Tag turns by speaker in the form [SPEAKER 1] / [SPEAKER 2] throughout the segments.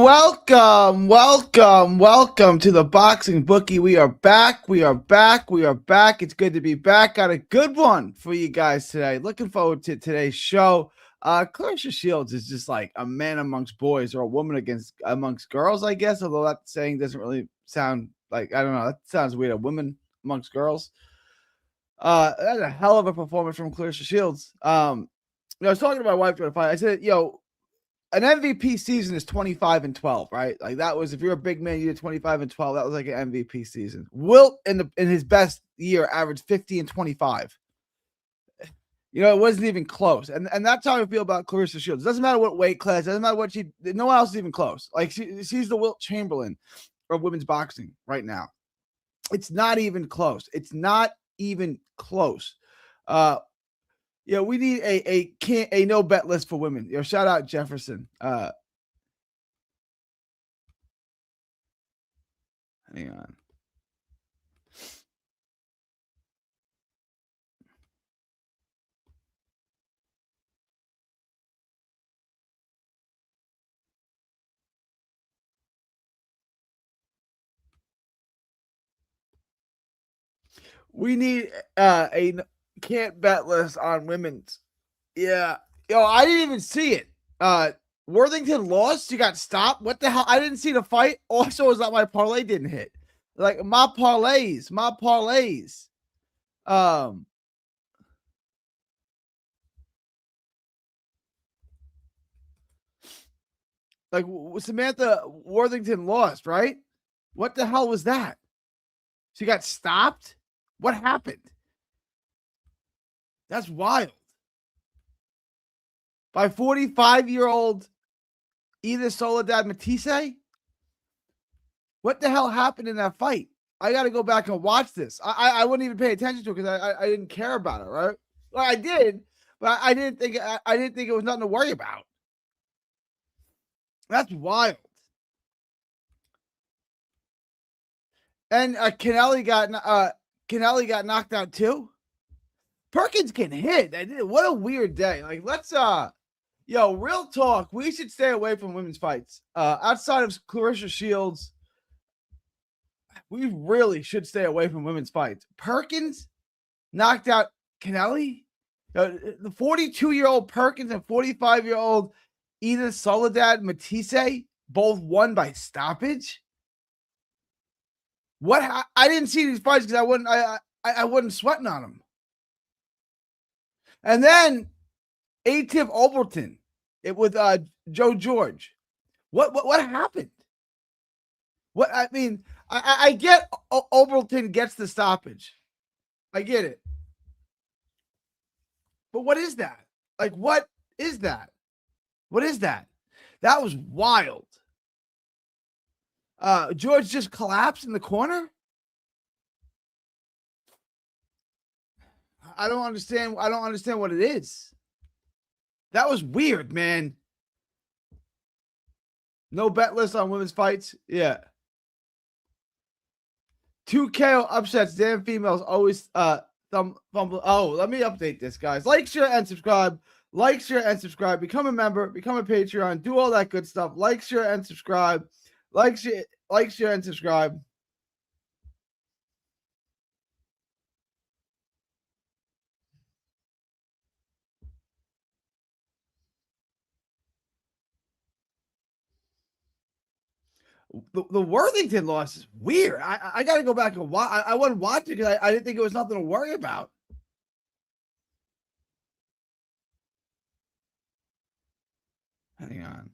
[SPEAKER 1] welcome to the Boxing Bookie. We are back. It's good to be back. Got a good one for you guys today. Looking forward to today's show. Clarissa Shields is just like a man amongst boys or a woman amongst girls, I guess. Although that saying doesn't really sound like, I don't know. That sounds weird. A woman amongst girls. That's a hell of a performance from Clarissa Shields. I was talking to my wife during the fight. I said, an MVP season is 25-12, right? Like that was, if you're a big man, you did 25-12. That was like an MVP season. Wilt in his best year averaged 50-25. It wasn't even close. And that's how I feel about Clarissa Shields. It doesn't matter what weight class, doesn't matter what no one else is even close. Like she's the Wilt Chamberlain of women's boxing right now. It's not even close. We need a no bet list for women. Shout out Jefferson. Hang on. We need a can't bet list on women's. Yeah. I didn't even see it. Worthington lost. You got stopped. What the hell? I didn't see the fight. Also, is that my parlay didn't hit. Like my parlays. Like Samantha Worthington lost, right? What the hell was that? She got stopped? What happened? That's wild. By 45-year-old either Soledad Matisse? What the hell happened in that fight? I got to go back and watch this. I wouldn't even pay attention to it because I didn't care about it, right? Well, I did, but I didn't think it was nothing to worry about. That's wild. And Kennelly got knocked out too. Perkins can hit. What a weird day. Like let's real talk. We should stay away from women's fights. Outside of Clarissa Shields, we really should stay away from women's fights. Perkins knocked out Kennelly. The 42-year-old Perkins and 45-year-old Edith Soledad Matisse both won by stoppage. What? I didn't see these fights because I wasn't sweating on them. And then Atif Overton, with Joe George. What happened? What I mean, I get Overton gets the stoppage. I get it. But what is that? Like, what is that? What is that? That was wild. George just collapsed in the corner. I don't understand what it is. That was weird, man. No bet list on women's fights. Yeah. 2 KO upsets. Damn females always thumb. Oh, let me update this, guys. Like, share, and subscribe. Like, share, and subscribe. Become a member. Become a Patreon. Do all that good stuff. Like, share, and subscribe. Like, share, and subscribe. The Worthington loss is weird. I got to go back and watch. I wasn't watching because I didn't think it was nothing to worry about. Hang on.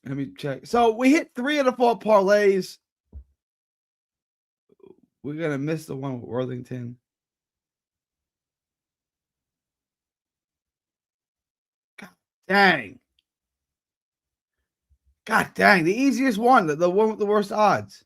[SPEAKER 1] Let me check. So we hit 3 of the 4 parlays. We're going to miss the one with Worthington. God dang. God dang. The easiest one. The one with the worst odds.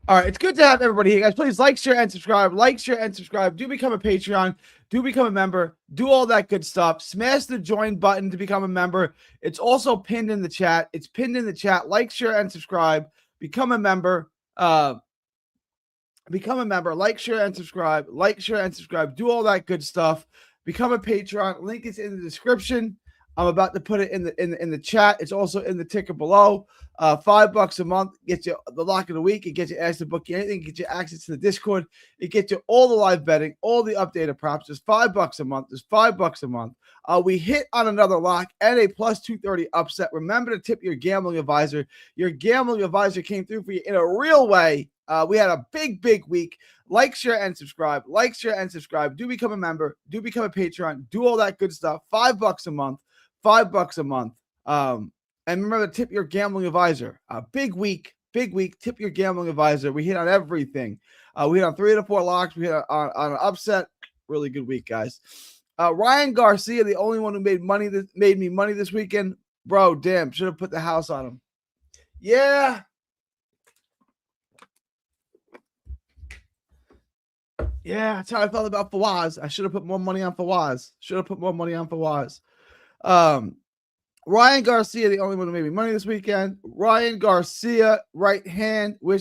[SPEAKER 1] All right, it's good to have everybody here, guys. Please like, share, and subscribe. Like, share, and subscribe. Do become a Patreon. Do become a member. Do all that good stuff. Smash the join button to become a member. It's also pinned in the chat. It's pinned in the chat. Like, share, and subscribe. Become a member. Become a member. Like, share, and subscribe. Like, share, and subscribe. Do all that good stuff. Become a Patreon. Link is in the description. I'm about to put it in the chat. It's also in the ticker below. $5 a month gets you the lock of the week. It gets you access to booking anything. It gets you access to the Discord. It gets you all the live betting, all the updated props. There's $5 a month. There's $5 a month. We hit on another lock and a plus 230 upset. Remember to tip your gambling advisor. Your gambling advisor came through for you in a real way. We had a big week. Like, share, and subscribe. Like, share, and subscribe. Do become a member. Do become a Patreon. Do all that good stuff. $5 a month. $5 a month. And remember to tip your gambling advisor. Big week. Tip your gambling advisor. We hit on everything. We hit on 3 to 4 locks. We hit on an upset. Really good week, guys. Ryan Garcia, the only one who made me money this weekend. Bro, damn, should have put the house on him. Yeah. Yeah, that's how I felt about Fawaz. I should have put more money on Fawaz. Ryan Garcia, the only one who made me money this weekend. Ryan Garcia, right hand. You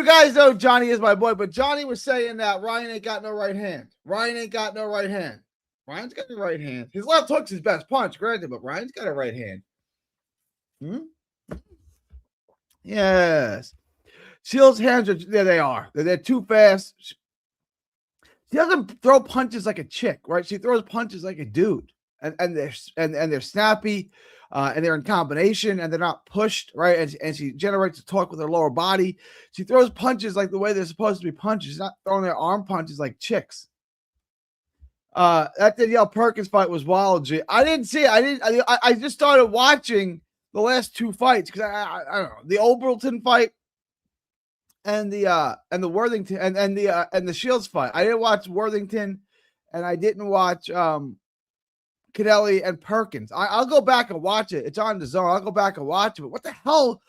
[SPEAKER 1] guys know Johnny is my boy, but Johnny was saying that Ryan ain't got no right hand. Ryan's got a right hand. His left hook's his best punch, granted, but Ryan's got a right hand. Yes. Sheilds' hands are there. They are. They're too fast. She doesn't throw punches like a chick, right? She throws punches like a dude, and they're snappy, and they're in combination, and they're not pushed, right? And she generates a torque with her lower body. She throws punches like the way they're supposed to be punches. She's not throwing their arm punches like chicks. That Danielle Perkins fight was wild. G. I didn't see it. I just started watching the last 2 fights because I don't know, the Oberlton fight and the Worthington and the Sheilds fight. I didn't watch Worthington, and I didn't watch Canelli and Perkins. I'll go back and watch it. It's on Dezurn. I'll go back and watch it. But what the hell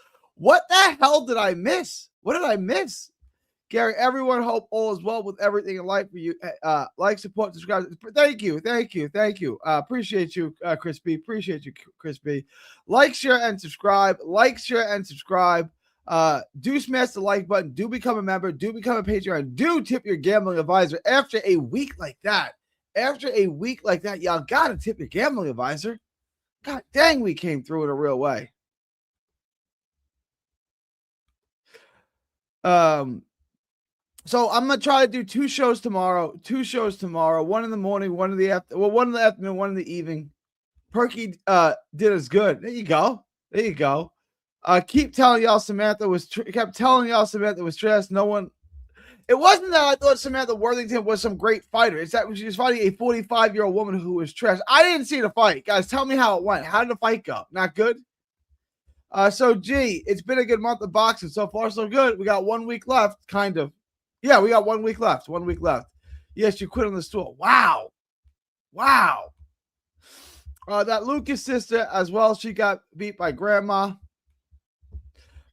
[SPEAKER 1] did I miss? What did I miss? Gary, everyone, hope all is well with everything in life for you. Like, support, subscribe. Thank you. Appreciate you, Chris B. Like, share, and subscribe. Do smash the like button. Do become a member. Do become a Patreon. Do tip your gambling advisor. After a week like that, y'all gotta tip your gambling advisor. God dang, we came through in a real way. So I'm gonna try to do 2 shows tomorrow. 1 in the morning, 1 in the afternoon, 1 in the evening. Perky did us good. There you go. Kept telling y'all Samantha was stressed. No one. It wasn't that I thought Samantha Worthington was some great fighter. It's that she was fighting a 45-year-old woman who was stressed. I didn't see the fight, guys. Tell me how it went. How did the fight go? Not good. So G, it's been a good month of boxing so far. So good. We got 1 week left, kind of. Yeah, we got 1 week left. Yes, you quit on the stool. Wow. That Lucas sister as well. She got beat by grandma.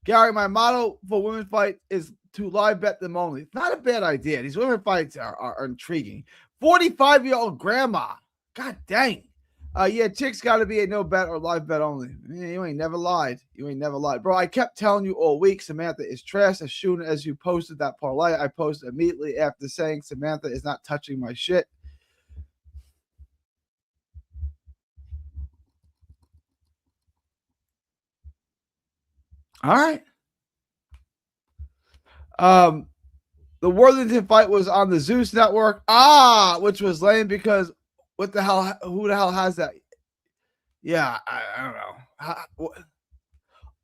[SPEAKER 1] Gary, my motto for women fight is to live bet them only. Not a bad idea. These women fights are intriguing. 45-year-old grandma. God dang. Yeah, chicks got to be a no bet or live bet only. You ain't never lied. Bro, I kept telling you all week Samantha is trash. As soon as you posted that parlay, I posted immediately after saying Samantha is not touching my shit. All right. The Worthington fight was on the Zeus network. Which was lame because who the hell has that? Yeah, I don't know.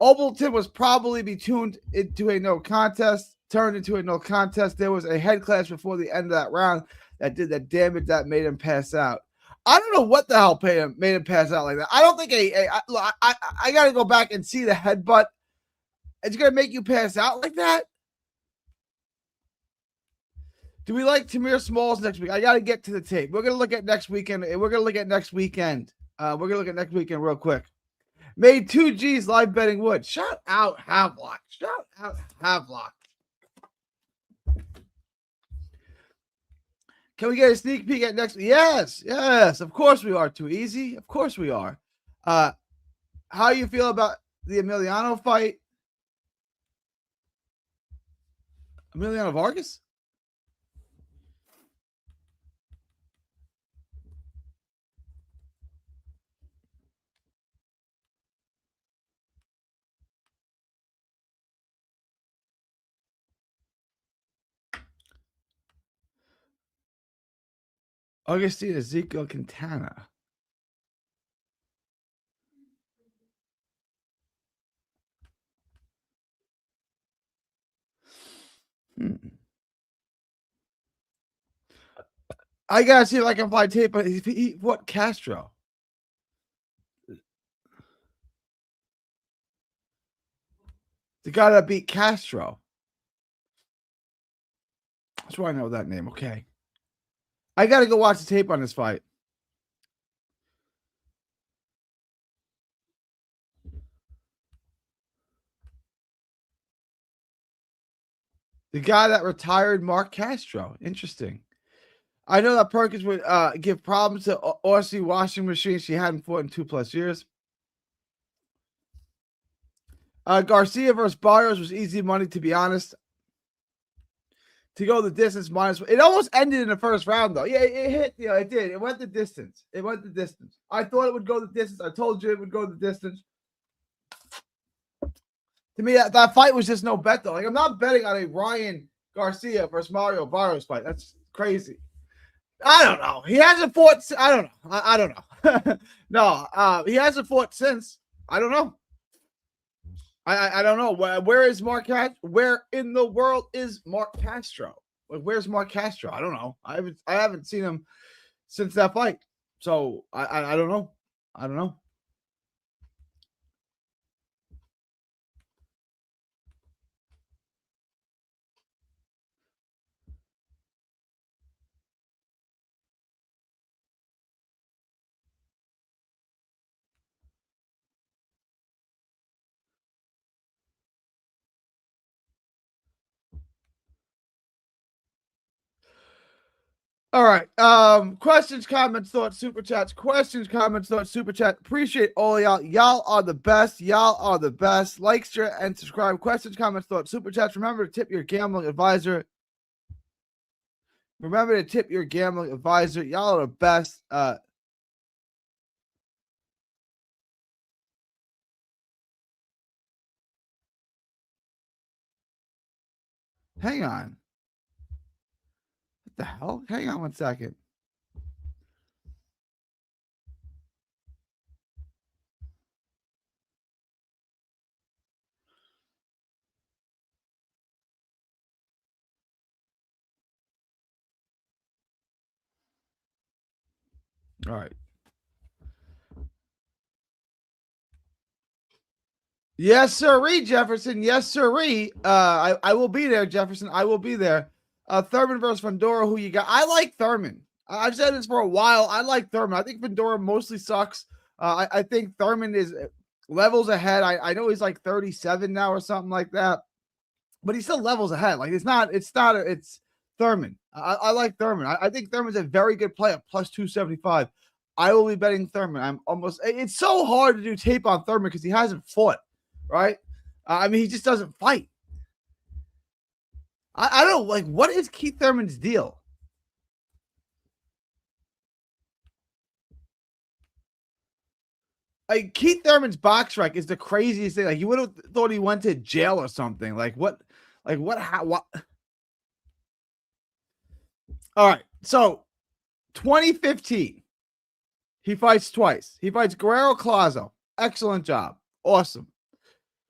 [SPEAKER 1] Oberlton was probably be turned into a no contest. There was a head clash before the end of that round that did that damage that made him pass out. I don't know what the hell made him pass out like that. I don't think I got to go back and see the headbutt. It's going to make you pass out like that? Do we like Tamir Smalls next week? I got to get to the tape. We're going to look at next weekend. We're going to look at next weekend real quick. Made 2 G's live betting wood. Shout out Havelock. Shout out Havelock. Can we get a sneak peek at next? Yes, yes. Of course we are. Too easy. Of course we are. How you feel about the Emiliano fight? Emiliano Vargas? Augustine Ezekiel Quintana. I gotta see if I can find tape. But what Castro? The guy that beat Castro. That's why I know that name. Okay. I gotta go watch the tape on this fight. The guy that retired Mark Castro. Interesting. I know that Perkins would give problems to Aussie washing machine. She hadn't fought in 2+ years. Garcia versus Barrios was easy money, to be honest. To go the distance minus. It almost ended in the first round, though. Yeah, it hit. Yeah, it did. It went the distance. It went the distance. I thought it would go the distance. I told you it would go the distance. To me, that fight was just no bet, though. Like, I'm not betting on a Ryan Garcia versus Mario Barrios fight. That's crazy. I don't know. He hasn't fought. I don't know. I don't know. No, he hasn't fought since. I don't know. I don't know. Where is Mark Castro? Where in the world is Mark Castro? Like, where's Mark Castro? I don't know. I haven't seen him since that fight. So I don't know. I don't know. All right. Questions, comments, thoughts, super chats. Questions, comments, thoughts, super chat. Appreciate all y'all. Y'all are the best. Y'all are the best. Like, share, and subscribe. Questions, comments, thoughts, super chats. Remember to tip your gambling advisor. Remember to tip your gambling advisor. Y'all are the best. Hang on. What the hell? Hang on 1 second. All right. Yes, sirree, Jefferson. Yes, sirree. I will be there, Jefferson. I will be there. Thurman versus Fundora. Who you got? I like Thurman. I've said this for a while. I like Thurman. I think Fundora mostly sucks. I think Thurman is levels ahead. I know he's like 37 now or something like that, but he's still levels ahead. Like it's Thurman. I like Thurman. I think Thurman's a very good play at plus 275. I will be betting Thurman. It's so hard to do tape on Thurman because he hasn't fought, right? I mean, he just doesn't fight. I don't know, like, what is Keith Thurman's deal? Like, Keith Thurman's box rec is the craziest thing. Like, you would have thought he went to jail or something. Like, what? What? All right. So, 2015, he fights twice. He fights Guerrero Clazo. Excellent job. Awesome.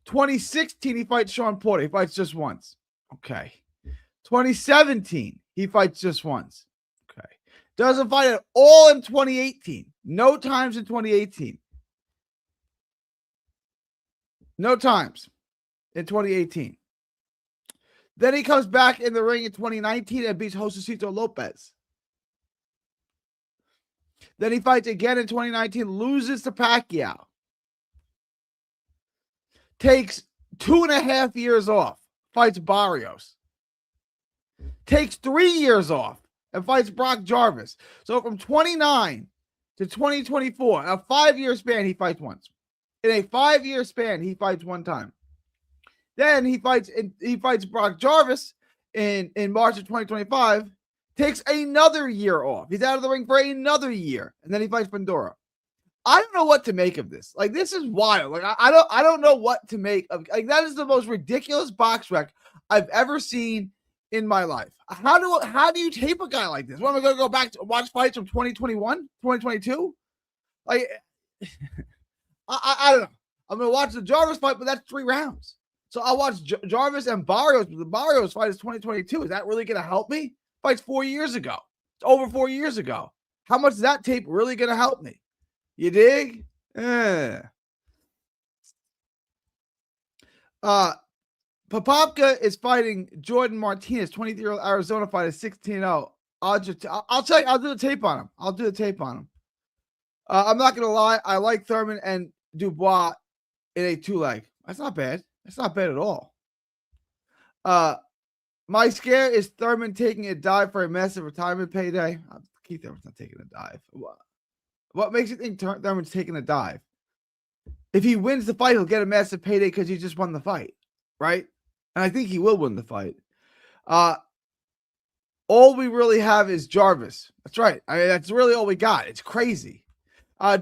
[SPEAKER 1] 2016, he fights Sean Porter. He fights just once. Okay. 2017, he fights just once. Okay. Doesn't fight at all in 2018. No times in 2018. No times in 2018. Then he comes back in the ring in 2019 and beats Josecito Lopez. Then he fights again in 2019, loses to Pacquiao. takes 2.5 years off, fights Barrios. Takes 3 years off and fights Brock Jarvis. So from 29 to 2024, a 5-year span, he fights once. In a 5-year span, he fights one time. Then he fights Brock Jarvis in March of 2025. Takes another year off. He's out of the ring for another year, and then he fights Pandora. I don't know what to make of this. Like, this is wild. Like, I don't know what to make of. Like, that is the most ridiculous box rec I've ever seen in my life. How do you tape a guy like this? What, am I going to go back to watch fights from 2021, 2022? Like, I don't know. I'm going to watch the Jarvis fight, but that's 3 rounds. So I'll watch Jarvis and Barrios, but the Barrios fight is 2022. Is that really going to help me? Fights 4 years ago. It's over 4 years ago. How much is that tape really going to help me? You dig? Popopka is fighting Jordan Martinez, 23-year-old Arizona fighter, 16-0. I'll tell you, I'll do the tape on him. I'm not gonna lie, I like Thurman and Dubois in a 2-leg. That's not bad. That's not bad at all. My scare is Thurman taking a dive for a massive retirement payday. Keith Thurman's not taking a dive. What makes you think Thurman's taking a dive? If he wins the fight, he'll get a massive payday because he just won the fight, right? And I think he will win the fight. All we really have is Jarvis. That's right. I mean, that's really all we got. It's crazy.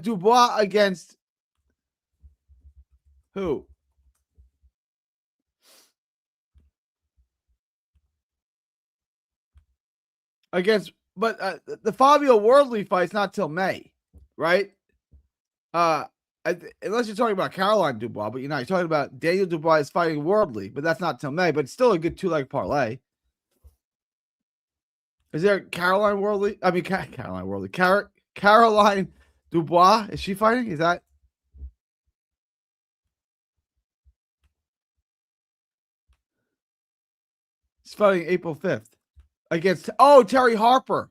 [SPEAKER 1] Dubois against who? But the Fabio Wardley fight's not till May, right? Unless you're talking about Caroline Dubois, but you're not. You're talking about Daniel Dubois is fighting Wardley, but that's not till May. But it's still a good 2-leg parlay. Is there Caroline Wardley? I mean, Caroline Wardley. Caroline Dubois, is she fighting? Is that? She's fighting April 5th against Terry Harper.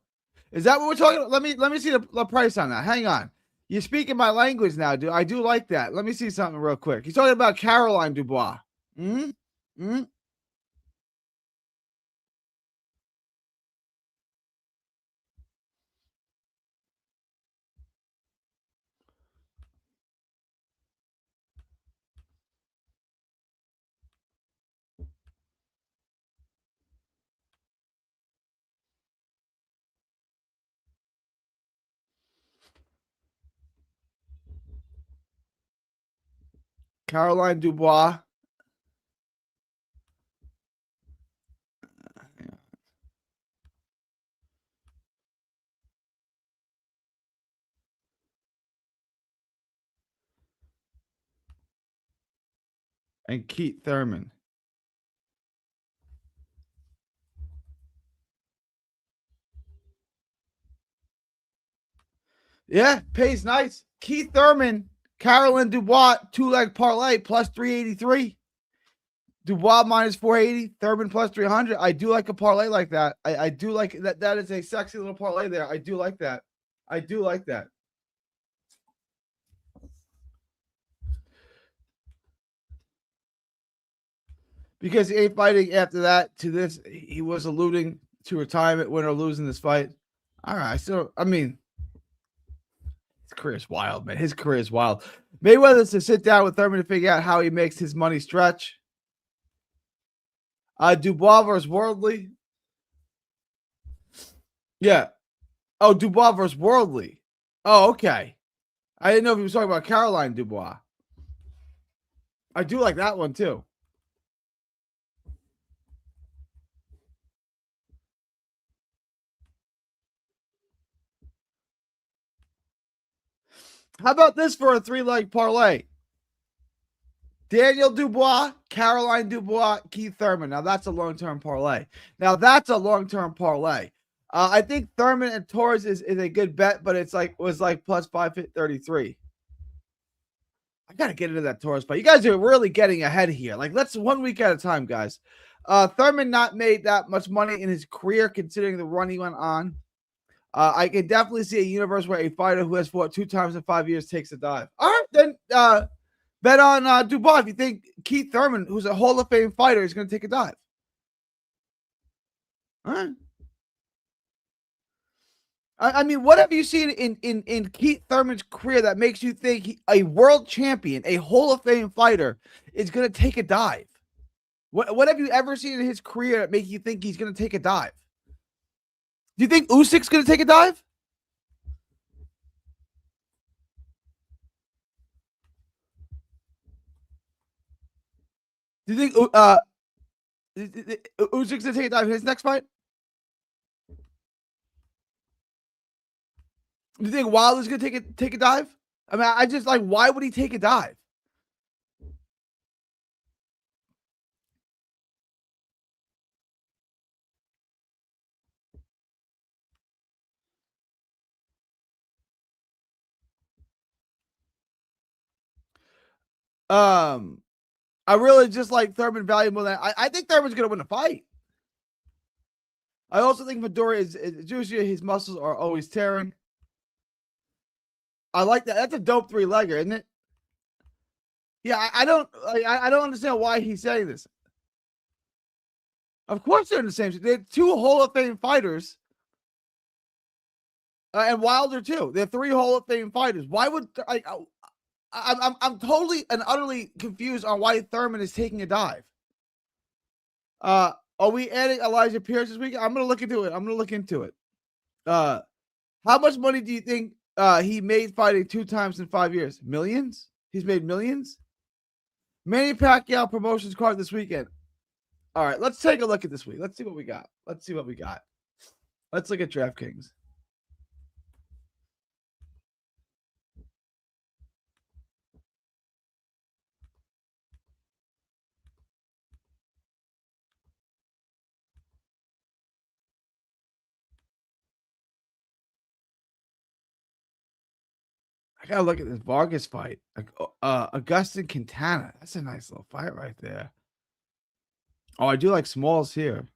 [SPEAKER 1] Is that what we're talking about? Let me see the price on that. Hang on. You're speaking my language now, dude. I do like that. Let me see something real quick. He's talking about Caroline Dubois. Caroline Dubois. And Keith Thurman. Yeah, pays nice. Keith Thurman, Caroline Dubois, 2-leg parlay plus 383. Dubois minus 480, Thurman plus 300. I do like a parlay like that. I do like that. That is a sexy little parlay there. I do like that. Because he ain't fighting after that to this. He was alluding to retirement, win or losing this fight. All right. So, I mean, his career is wild, man. His career is wild. Mayweather's to sit down with Thurman to figure out how he makes his money stretch. Dubois versus Wardley. Yeah. Oh, Dubois versus Wardley. Oh, okay. I didn't know if he was talking about Caroline Dubois. I do like that one, too. How about this for a 3-leg parlay? Daniel Dubois, Caroline Dubois, Keith Thurman. Now, that's a long-term parlay. I think Thurman and Torres is a good bet, but it's was plus 533. I got to get into that Torres fight. You guys are really getting ahead here. Let's 1 week at a time, guys. Thurman not made that much money in his career considering the run he went on. I can definitely see a universe where a fighter who has fought 2 times in 5 years takes a dive. All right, then Bet on Dubois if you think Keith Thurman, who's a Hall of Fame fighter, is going to take a dive. All right. I mean, what have you seen in Keith Thurman's career that makes you think a world champion, a Hall of Fame fighter, is going to take a dive? What have you ever seen in his career that makes you think he's going to take a dive? Do you think Usyk's going to take a dive? Do you think Usyk's going to take a dive in his next fight? Do you think Wilder's going to take a dive? I mean, I just like, why would he take a dive? I really just like Thurman value more than I think Thurman's going to win the fight. I also think Madura is juicier. His muscles are always tearing. I like that. That's a dope 3-legger, isn't it? Yeah, I don't understand why he's saying this. Of course they're in the same. They're 2 Hall of Fame fighters, and Wilder too. They're 3 Hall of Fame fighters. Why would I'm totally and utterly confused on why Thurman is taking a dive. Are we adding Elijah Pierce this week? I'm gonna look into it. How much money do you think he made fighting 2 times in 5 years? Millions? He's made millions? Manny Pacquiao promotions card this weekend. All right, let's take a look at this week. Let's see what we got. Let's look at DraftKings. I gotta look at this Vargas fight. Augustin Quintana. That's a nice little fight right there. Oh, I do like Smalls here.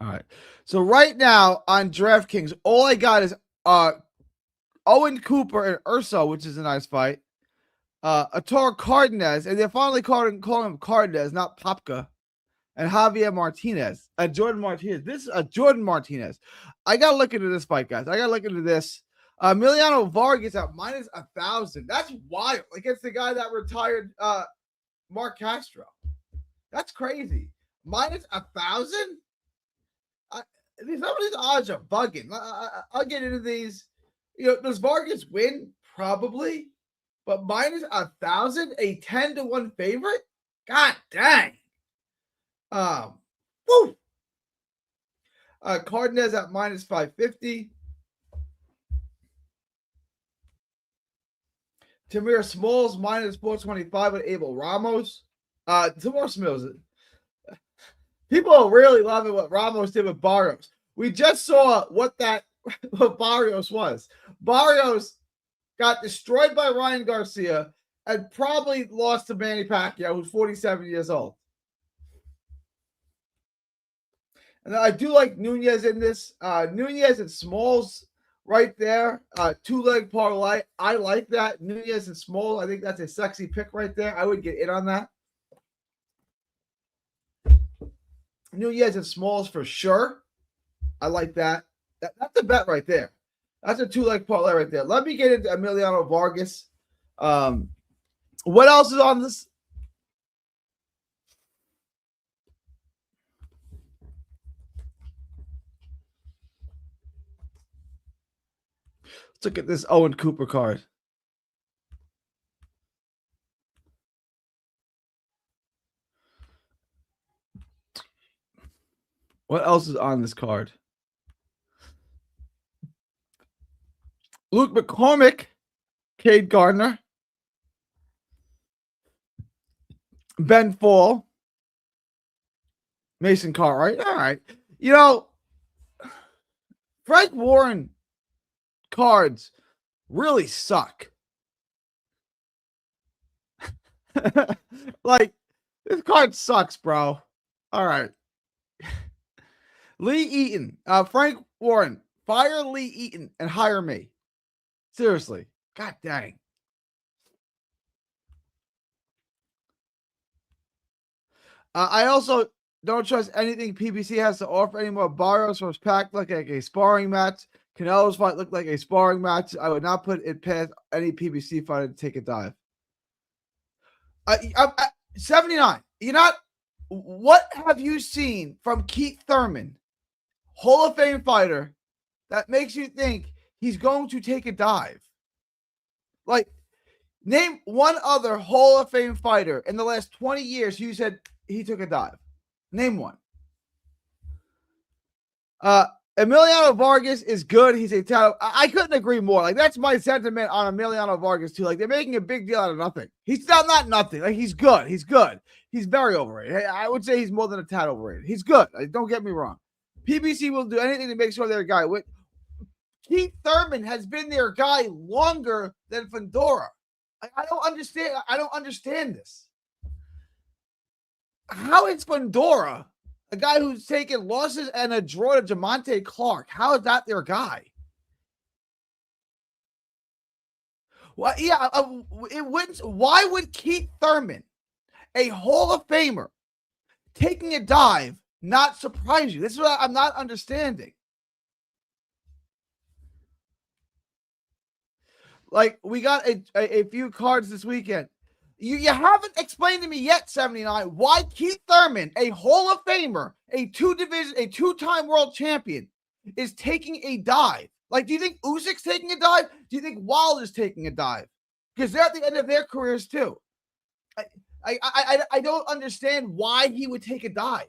[SPEAKER 1] All right. So right now on DraftKings, all I got is Owen Cooper and Urso, which is a nice fight. Ator Cardenas, and they're finally calling him Cardenas, not Popka. And Javier Martinez, Jordan Martinez. This is Jordan Martinez. I gotta look into this fight, guys. I gotta look into this. Emiliano Vargas at minus 1,000. That's wild. Against the guy that retired, Mark Castro. That's crazy. Minus 1,000. Some of these odds are bugging. I'll get into these. Does Vargas win? Probably, but minus 1,000, a 10-1 favorite. God dang. Woo. Cardenas at minus 550. Tamir Smalls minus 425 with Abel Ramos. Tamir Smalls. People are really loving what Ramos did with Barrios. We just saw what Barrios was. Barrios got destroyed by Ryan Garcia and probably lost to Manny Pacquiao, who's 47 years old. And I do like Nunez in this. Nunez and Smalls right there. 2-leg parlay. I like that. Nunez and Smalls. I think that's a sexy pick right there. I would get in on that. Nunez and Smalls for sure. I like that. That's a bet right there. That's a 2-leg parlay right there. Let me get into Emiliano Vargas. What else is on this? Let's look at this Owen Cooper card. What else is on this card? Luke McCormick, Cade Gardner, Ben Fall, Mason Cartwright. All right. Frank Warren cards really suck. Like, this card sucks, bro. All right. Lee Eaton, Frank Warren, fire Lee Eaton and hire me. Seriously. God dang. I also don't trust anything PBC has to offer anymore. Barrios was packed like a sparring match. Canelo's fight looked like a sparring match. I would not put it past any PBC fighter to take a dive. 79. You're not. What have you seen from Keith Thurman, Hall of Fame fighter, that makes you think he's going to take a dive? Like, name one other Hall of Fame fighter in the last 20 years who said he took a dive. Name one. Emiliano Vargas is good. He's a talent. I couldn't agree more. Like, that's my sentiment on Emiliano Vargas too. Like, they're making a big deal out of nothing. He's not nothing. Like, he's good. He's good. He's very overrated. I would say he's more than a tad overrated. He's good. Like, don't get me wrong. PBC will do anything to make sure they're a guy. Keith Thurman has been their guy longer than Fundora. I don't understand. I don't understand this. How is Fundora, a guy who's taken losses and a draw to Jamonte Clark, how is that their guy? Well, yeah, it wouldn't. Why would Keith Thurman, a Hall of Famer, taking a dive not surprise you? This is what I'm not understanding. Like, we got a few cards this weekend. You haven't explained to me yet, 79, why Keith Thurman, a Hall of Famer, a two-time world champion, is taking a dive. Like, do you think Usyk's taking a dive? Do you think Wilder's taking a dive? Because they're at the end of their careers too. I don't understand why he would take a dive.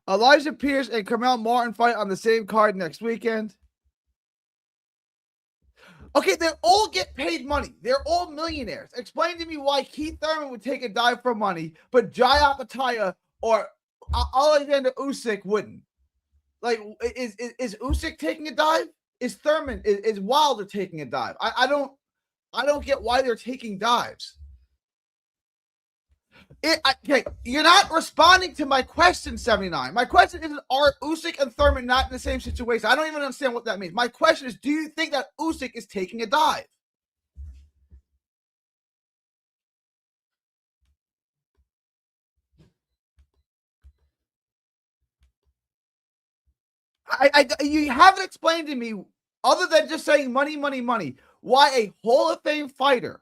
[SPEAKER 1] Elijah Pierce and Carmel Martin fight on the same card next weekend. Okay, they all get paid money. They're all millionaires. Explain to me why Keith Thurman would take a dive for money, but Jai Apataya or Alexander Usyk wouldn't. Like, is Usyk taking a dive? Is Thurman, is Wilder taking a dive? I don't get why they're taking dives. Okay, you're not responding to my question, 79. My question isn't, are Usyk and Thurman not in the same situation? I don't even understand what that means. My question is, do you think that Usyk is taking a dive? You haven't explained to me, other than just saying money, money, money, why a Hall of Fame fighter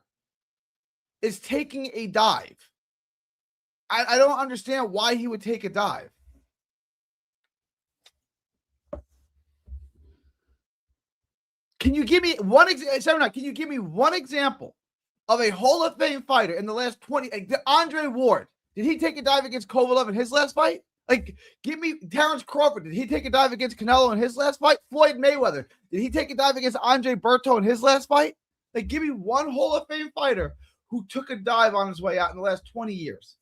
[SPEAKER 1] is taking a dive. I don't understand why he would take a dive. Can you give me one example? Can you give me one example of a Hall of Fame fighter in the last 20? Andre Ward, did he take a dive against Kovalev in his last fight? Like, give me Terrence Crawford. Did he take a dive against Canelo in his last fight? Floyd Mayweather, did he take a dive against Andre Berto in his last fight? Like, give me one Hall of Fame fighter who took a dive on his way out in the last 20 years.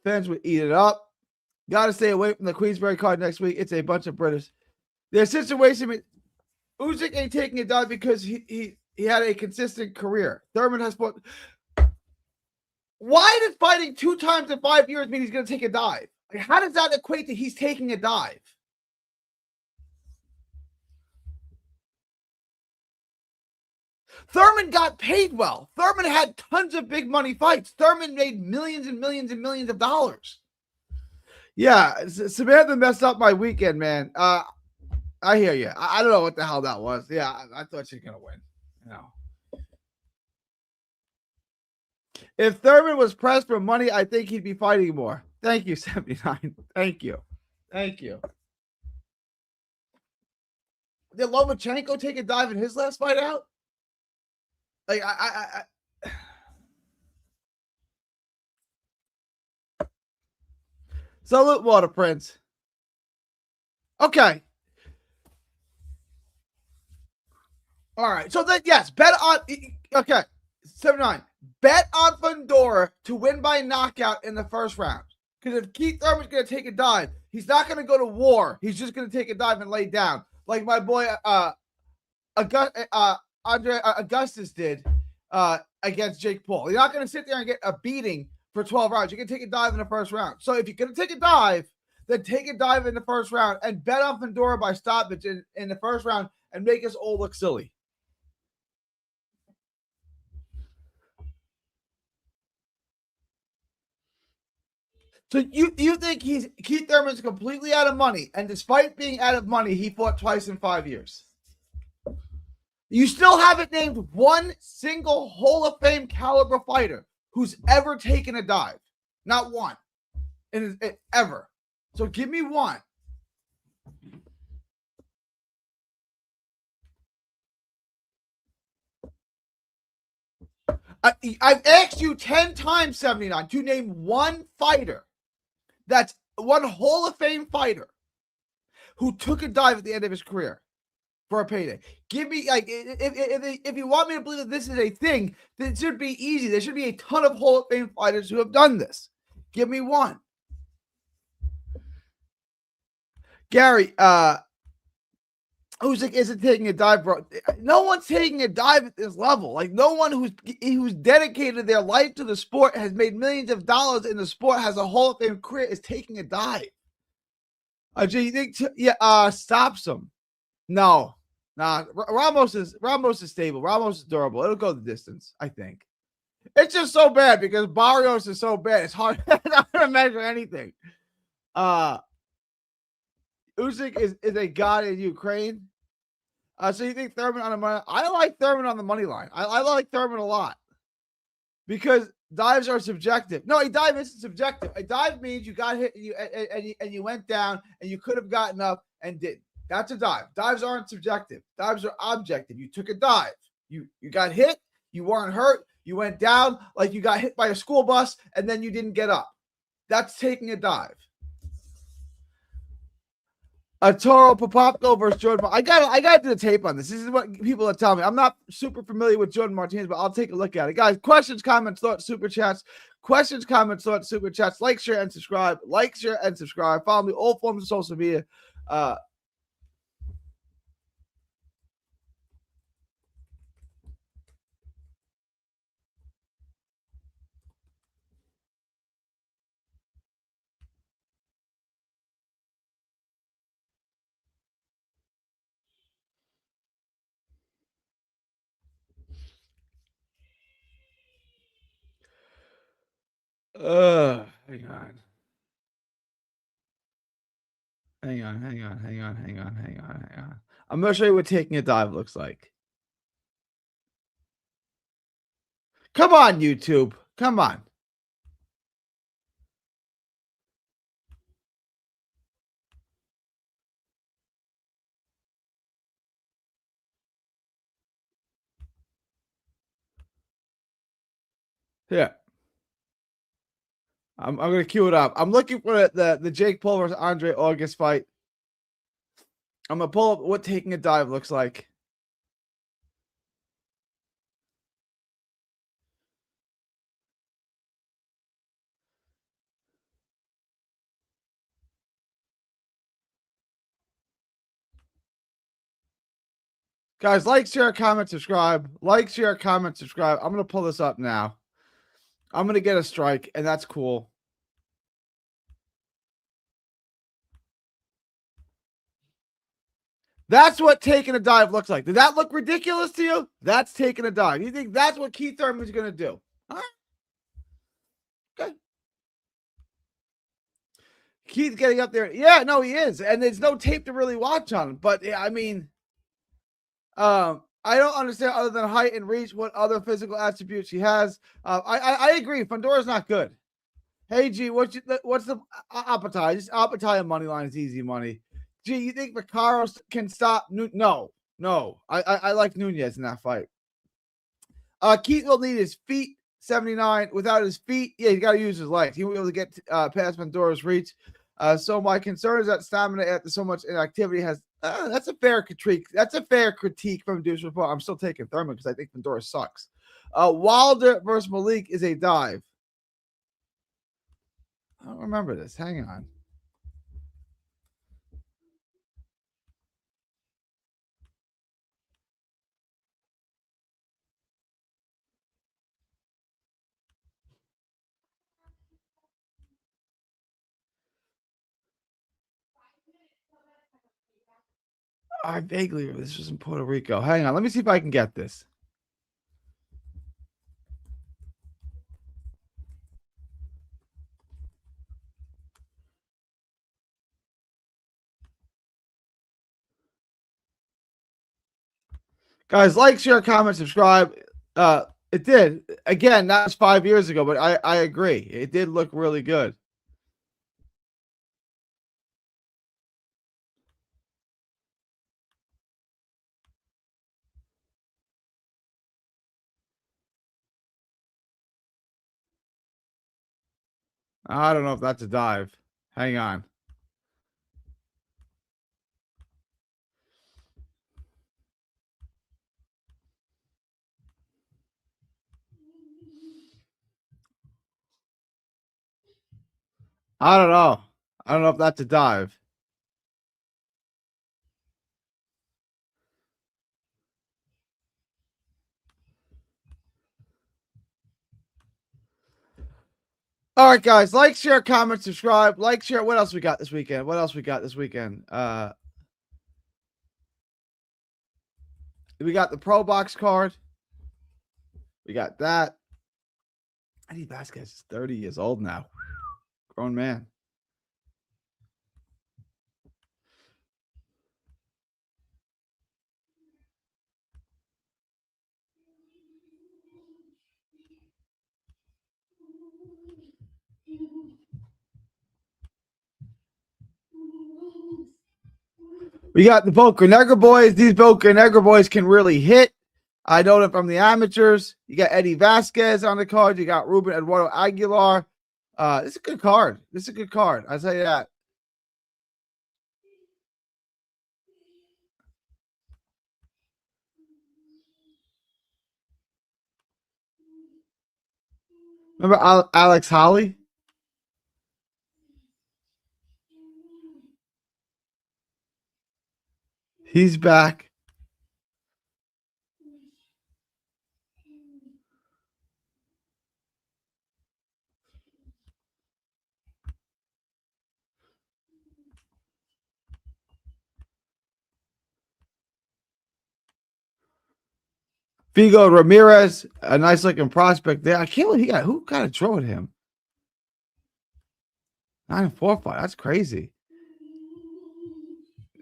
[SPEAKER 1] Fans would eat it up. Got to stay away from the Queensberry card next week. It's a bunch of British. Their situation, Usyk ain't taking a dive because he had a consistent career. Thurman has fought. Why does fighting 2 times in 5 years mean he's going to take a dive? Like, how does that equate to he's taking a dive? Thurman got paid well. Thurman had tons of big money fights. Thurman made millions and millions and millions of dollars. Yeah, Samantha messed up my weekend, man. I hear you. I don't know what the hell that was. Yeah, I thought she was going to win. If Thurman was pressed for money, I think he'd be fighting more. Thank you, 79. Thank you. Thank you. Did Lomachenko take a dive in his last fight out? Like, Salute, Water Prince. Okay. All right. So then, yes, bet on. Okay. 79. Bet on Fundora to win by knockout in the first round. Because if Keith Thurman's going to take a dive, he's not going to go to war. He's just going to take a dive and lay down. Like my boy Andre Augustus did against Jake Paul. You're not going to sit there and get a beating for 12 rounds. You can take a dive in the first round. So if you're going to take a dive, then take a dive in the first round and bet on Fundora by stoppage in the first round and make us all look silly. So you think Keith Thurman's completely out of money, and despite being out of money, he fought twice in 5 years. You still haven't named one single Hall of Fame caliber fighter who's ever taken a dive. Not one. Ever. So give me one. I've asked you 10 times, 79, to name one fighter that's one Hall of Fame fighter who took a dive at the end of his career for a payday. Give me, like, if you want me to believe that this is a thing, then it should be easy. There should be a ton of Hall of Fame fighters who have done this. Give me one. Gary, Usyk isn't taking a dive, bro. No one's taking a dive at this level. Like, no one who's dedicated their life to the sport, has made millions of dollars in the sport, has a Hall of Fame career, is taking a dive. Do you think? Stops him? No, nah. Ramos is stable. Ramos is durable. It'll go the distance, I think. It's just so bad because Barrios is so bad. It's hard not to measure anything. Usyk is a god in Ukraine. So you think Thurman on the money? I like Thurman on the money line. I like Thurman a lot because dives are subjective. No, a dive isn't subjective. A dive means you got hit and you went down and you could have gotten up and didn't. That's a dive. Dives aren't subjective. Dives are objective. You took a dive. You got hit. You weren't hurt. You went down like you got hit by a school bus and then you didn't get up. That's taking a dive. Toro Popopko versus Jordan. I got to do the tape on this. This is what people are telling me. I'm not super familiar with Jordan Martinez, but I'll take a look at it. Guys, questions, comments, thoughts, super chats. Questions, comments, thoughts, super chats. Like, share, and subscribe. Like, share, and subscribe. Follow me all forms of social media. Hang on. Hang on. I'm going to show you what taking a dive looks like. Come on, YouTube. Come on. Yeah. I'm going to cue it up. I'm looking for the Jake Paul versus Andre August fight. I'm going to pull up what taking a dive looks like. Guys, like, share, comment, subscribe. Like, share, comment, subscribe. I'm going to pull this up now. I'm going to get a strike, and that's cool. That's what taking a dive looks like. Did that look ridiculous to you? That's taking a dive. You think that's what Keith Thurman's going to do? All right. Okay. Keith's getting up there. Yeah, no, he is. And there's no tape to really watch on him. But, I mean, I don't understand other than height and reach what other physical attributes he has. I agree. Fundora's not good. Hey, G, what's the Apatai? Just Apatai money line is easy money. G, you think Vaccaro can stop? No. I like Nunez in that fight. Keith will need his feet, 79. Without his feet, yeah, he's got to use his legs. He won't be able to get past Fundora's reach. So my concern is that stamina after so much inactivity has. That's a fair critique. That's a fair critique from Deuce Report. I'm still taking Thurman because I think Fundora sucks. Wilder versus Malik is a dive. I don't remember this. Hang on. I vaguely remember this was in Puerto Rico. Hang on, let me see if I can get this. Guys, like, share, comment, subscribe. It did. Again, that was 5 years ago, but I agree. It did look really good. I don't know if that's a dive. Hang on. I don't know. I don't know if that's a dive. All right, guys. Like, share, comment, subscribe. Like, share. What else we got this weekend? What else we got this weekend? We got the Pro Box card. We got that. Eddie Vasquez is 30 years old now. Grown man. We got the Boca Negra boys. These Boca Negra boys can really hit. I know them from the amateurs. You got Eddie Vasquez on the card. You got Ruben Eduardo Aguilar. This is a good card. This is a good card. I'll tell you that. Remember Alex Holly? He's back. Figo Ramirez, a nice looking prospect there. I can't believe who got a draw at him. 9-4 fight. That's crazy.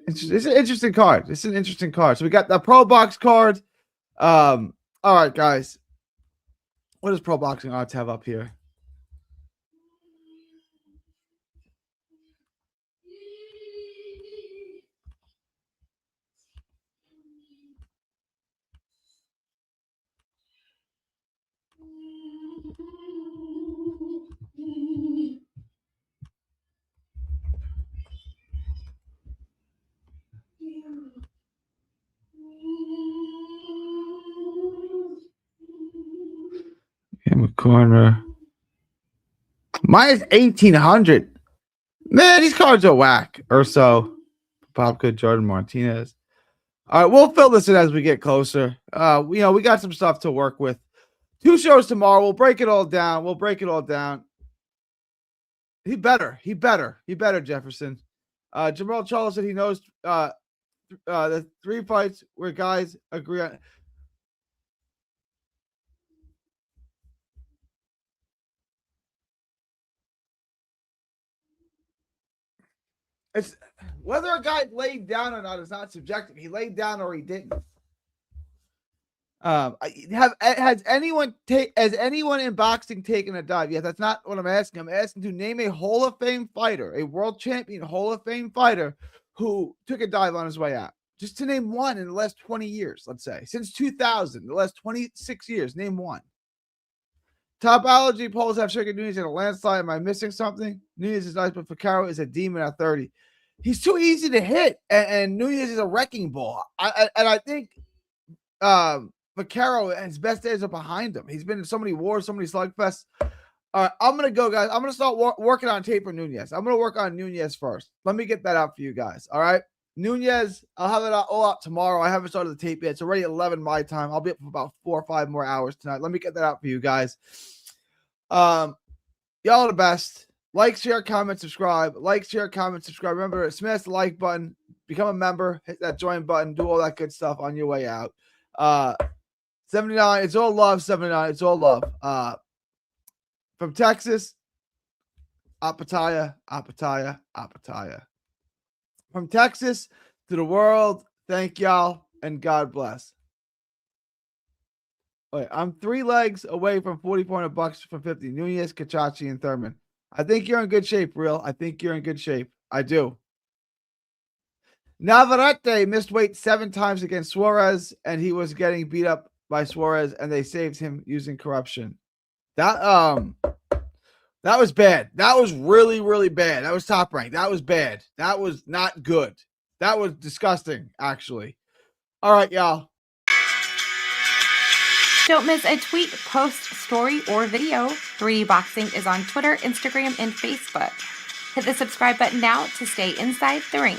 [SPEAKER 1] It's an interesting card. It's an interesting card. So we got the Pro Box card. All right, guys. What does Pro Boxing Odds have up here? In a corner. Minus 1,800. Man, these cards are whack. Urso, Popka, Jordan Martinez. All right, we'll fill this in as we get closer. We got some stuff to work with. 2 shows tomorrow. We'll break it all down. He better, Jefferson. Jamal Charles said he knows the 3 fights where guys agree on. It's whether a guy laid down or not is not subjective. He laid down or he didn't. Has anyone in boxing taken a dive? Yeah, that's not what I'm asking. I'm asking to name a Hall of Fame fighter, a world champion Hall of Fame fighter who took a dive on his way out. Just to name one in the last 20 years, let's say. Since 2000, the last 26 years, name one. Topology polls have Sugar Nunez in a landslide. Am I missing something? Nunez is nice, but Vaccaro is a demon at 30. He's too easy to hit, and Nunez is a wrecking ball. I think Vaccaro, his best days are behind him. He's been in so many wars, so many slugfests. All right, I'm going to go, guys. I'm going to start working on tape for Nunez. I'm going to work on Nunez first. Let me get that out for you guys. All right. Nunez, I'll have it all out tomorrow. I haven't started the tape yet. It's already 11 my time. I'll be up for about 4 or 5 more hours tonight. Let me get that out for you guys. Y'all are the best. Like, share, comment, subscribe. Like, share, comment, subscribe. Remember, smash the like button. become a member, hit that join button, do all that good stuff on your way out. 79, it's all love. 79, it's all love. From Texas, Apataya. From Texas to the world, thank y'all and God bless. Wait, I'm 3 legs away from 40 bucks from 50. Nunez, Kachachi, and Thurman. I think you're in good shape, Real. I think you're in good shape. I do. Navarrete missed weight 7 times against Suarez, and he was getting beat up by Suarez, and they saved him using corruption. That was bad. That was really, really bad. That was top rank. That was bad. That was not good. That was disgusting, actually. All right, y'all.
[SPEAKER 2] Don't miss a tweet, post, story, or video. 3D Boxing is on Twitter, Instagram, and Facebook. Hit the subscribe button now to stay inside the ring.